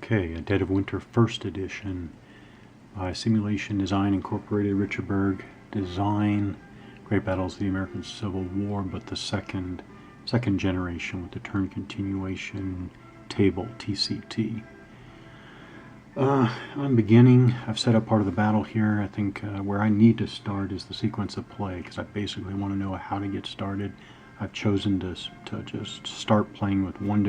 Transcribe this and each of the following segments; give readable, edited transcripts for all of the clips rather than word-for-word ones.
Okay, A Dead of Winter First Edition by Simulation Design Incorporated, Richard Berg. Design, Great Battles of the American Civil War, but the second generation with the turn continuation table, TCT. I'm beginning. I've set up part of the battle here. I think where I need to start is the sequence of play, because I basically want to know how to get started. I've chosen to just start playing with one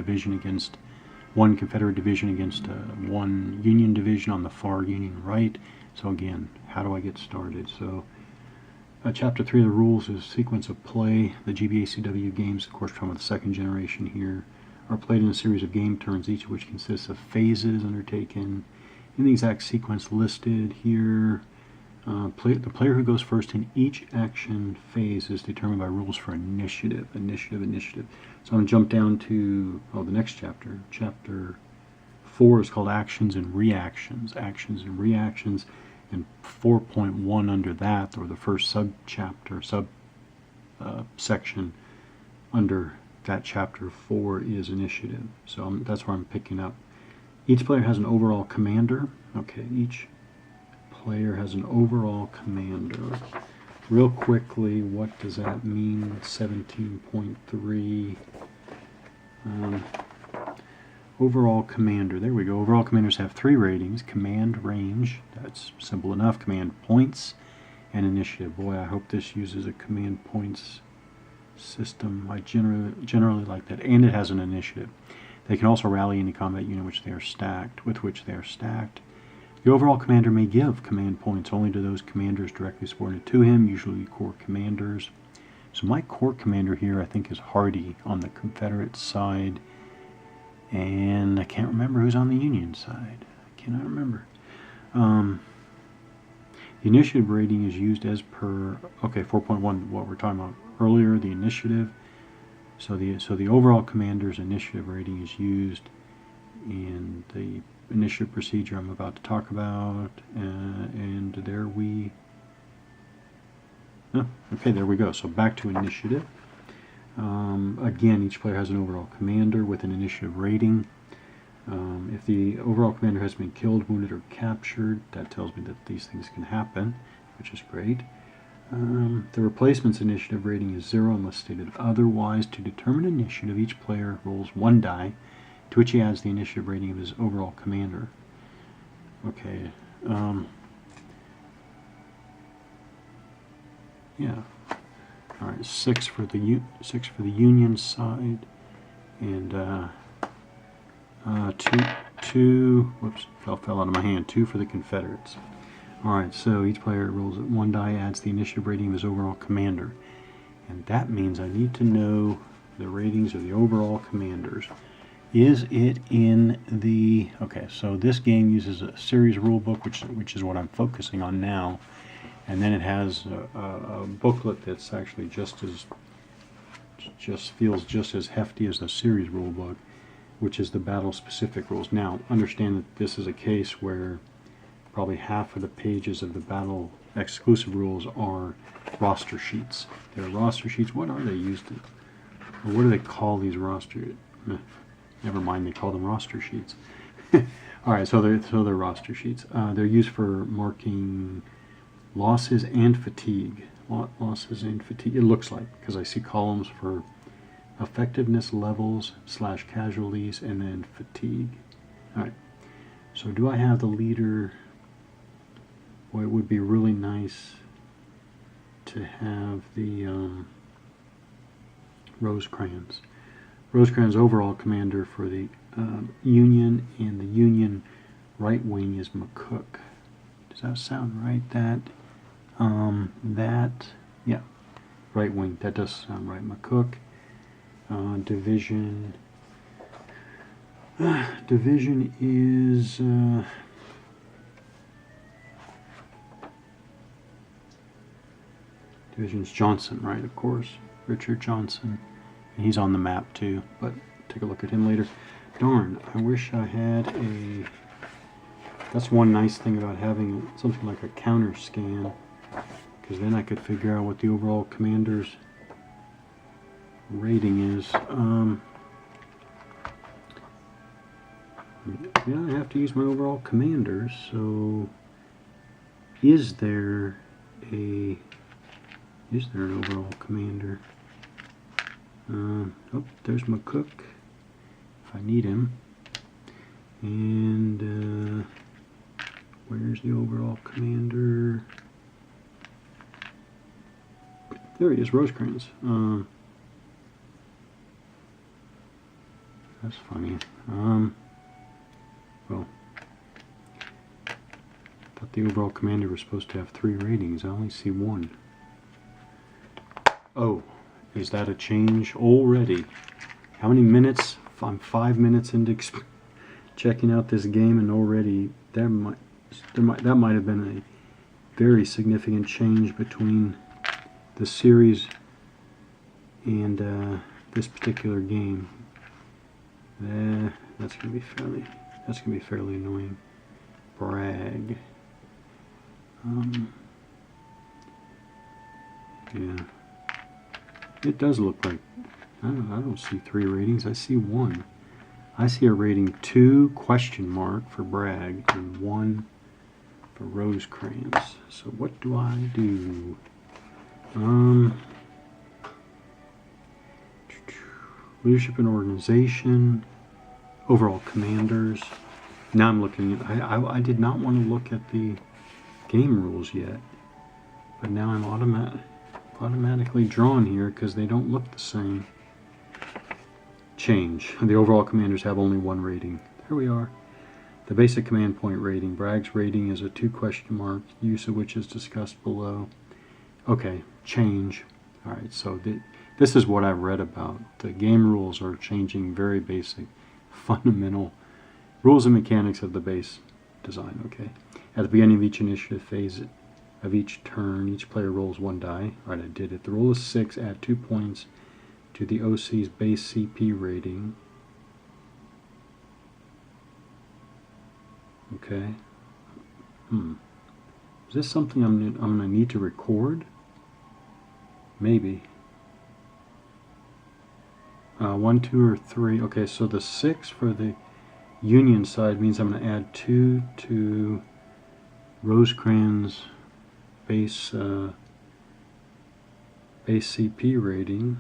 Confederate division against one Union division on the far Union right. So again, how do I get started? So Chapter 3 of the rules is sequence of play. The GBACW games, of course, from the second generation here, are played in a series of game turns, each of which consists of phases undertaken in the exact sequence listed here. The player who goes first in each action phase is determined by rules for initiative. So I'm going to jump down to the next chapter. Chapter 4 is called Actions and Reactions. And 4.1 under that, or the first section under that chapter 4 is initiative. So that's where I'm picking up. Each player has an overall commander. Okay, each player has an overall commander. Real quickly, what does that mean? 17.3. Overall commander. There we go. Overall commanders have 3 ratings: command range, that's simple enough, command points, and initiative. Boy, I hope this uses a command points system. I generally like that. And it has an initiative. They can also rally any combat unit with which they are stacked. The overall commander may give command points only to those commanders directly subordinate to him, usually corps commanders. So my corps commander here, I think, is Hardy on the Confederate side. And I can't remember who's on the Union side. I cannot remember. The initiative rating is used as per, 4.1, what we're talking about earlier, the initiative. So the overall commander's initiative rating is used in the initiative procedure I'm about to talk about. And there we go. So back to initiative. Again, each player has an overall commander with an initiative rating. If the overall commander has been killed, wounded, or captured, that tells me that these things can happen, which is great. The replacement's initiative rating is 0 unless stated otherwise. To determine initiative, each player rolls 1 die, to which he adds the initiative rating of his overall commander. Okay. Yeah. All right, 6 for the Union side, and two. Whoops, fell out of my hand. 2 for the Confederates. All right, so each player rolls 1 die, adds the initiative rating of his overall commander, and that means I need to know the ratings of the overall commanders. Is it in the? Okay, so this game uses a series rule book, which is what I'm focusing on now. And then it has a booklet that's actually feels just as hefty as the series rule book, which is the battle-specific rules. Now, understand that this is a case where probably half of the pages of the battle exclusive rules are roster sheets. They're roster sheets. What are they used to? Or what do they call these roster? Never mind, they call them roster sheets. All right, so they're roster sheets. They're used for marking losses and fatigue. It looks like, because I see columns for effectiveness levels / casualties and then fatigue. All right. So do I have the leader? Boy, it would be really nice to have the Rosecrans. Rosecrans' overall commander for the Union, and the Union right wing is McCook. Does that sound right? Yeah, right wing, that does sound right. McCook. Division is division's Johnson, right? Of course, Richard Johnson, and he's on the map too. But take a look at him later. Darn, I wish I had a. That's one nice thing about having something like a counter scan, because then I could figure out what the overall commander's rating is. Yeah, I have to use my overall commander, so is there an overall commander? Oh, there's McCook, if I need him. And where's the overall commander? There he is, Rosecrans. That's funny. Well, I thought the overall commander was supposed to have 3 ratings. I only see 1. Oh, is that a change already? How many minutes? I'm 5 minutes into checking out this game, and already that might have been a very significant change between the series and this particular game. That's gonna be fairly annoying. Bragg. Yeah. It does look like I don't see 3 ratings. I see 1. I see a rating 2 question mark for Bragg and 1 for Rosecrans. So what do I do? Leadership and organization, overall commanders. Now I'm looking at. I did not want to look at the game rules yet, but now I'm automatically drawn here because they don't look the same. Change. The overall commanders have only 1 rating. There we are. The basic command point rating. Bragg's rating is a 2 question mark, use of which is discussed below. Okay, change. Alright, so this is what I've read about. The game rules are changing very basic, fundamental rules and mechanics of the base design. Okay. At the beginning of each initiative phase of each turn, each player rolls 1 die. Alright, I did it. The roll is 6, add 2 points to the OC's base CP rating. Okay. Is this something I'm going to need to record? Maybe. 1, 2, or 3. Okay, so the 6 for the Union side means I'm going to add 2 to Rosecrans' base CP rating.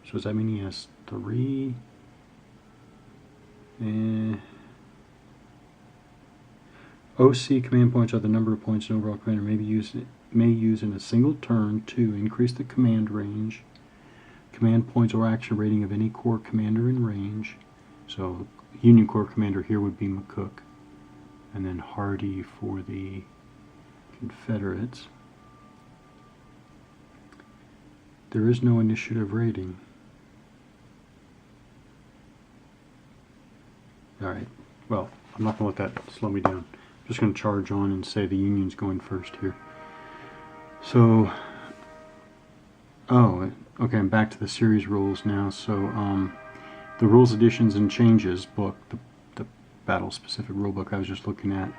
So does that mean he has 3? OC command points are the number of points an overall commander may use in a single turn to increase the command range, command points or action rating of any corps commander in range. So Union Corps commander here would be McCook, and then Hardy for the Confederates. There is no initiative rating. Alright, well, I'm not going to let that slow me down. I'm just going to charge on and say the Union's going first here. So, okay, I'm back to the series rules now. So, the rules, additions, and changes book, the battle-specific rulebook I was just looking at,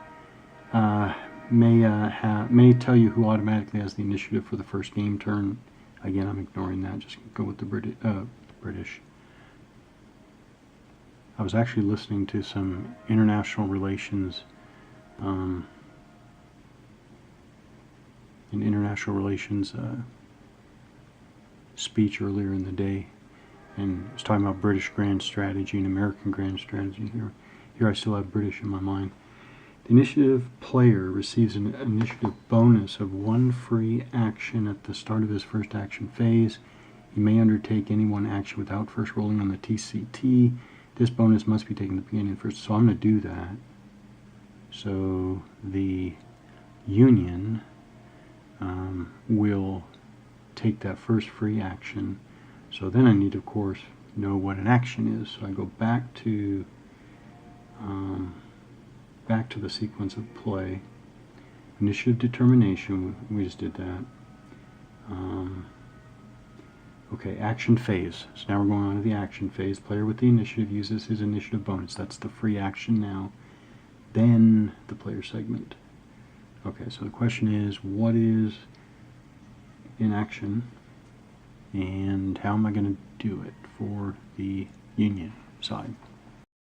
may tell you who automatically has the initiative for the first game turn. Again, I'm ignoring that. Just go with the British. I was actually listening to some international relations speech earlier in the day, and it was talking about British grand strategy and American grand strategy. Here I still have British in my mind. The initiative player receives an initiative bonus of 1 free action at the start of his first action phase. He may undertake any 1 action without first rolling on the TCT. This bonus must be taken at the beginning of the first. So I'm going to do that. So the Union will take that first free action. So then I need to, of course, know what an action is. So I go back to the sequence of play. Initiative determination, we just did that. Okay, action phase. So now we're going on to the action phase. Player with the initiative uses his initiative bonus. That's the free action now. Then the player segment. Okay, so the question is, what is in action, and how am I going to do it for the Union side?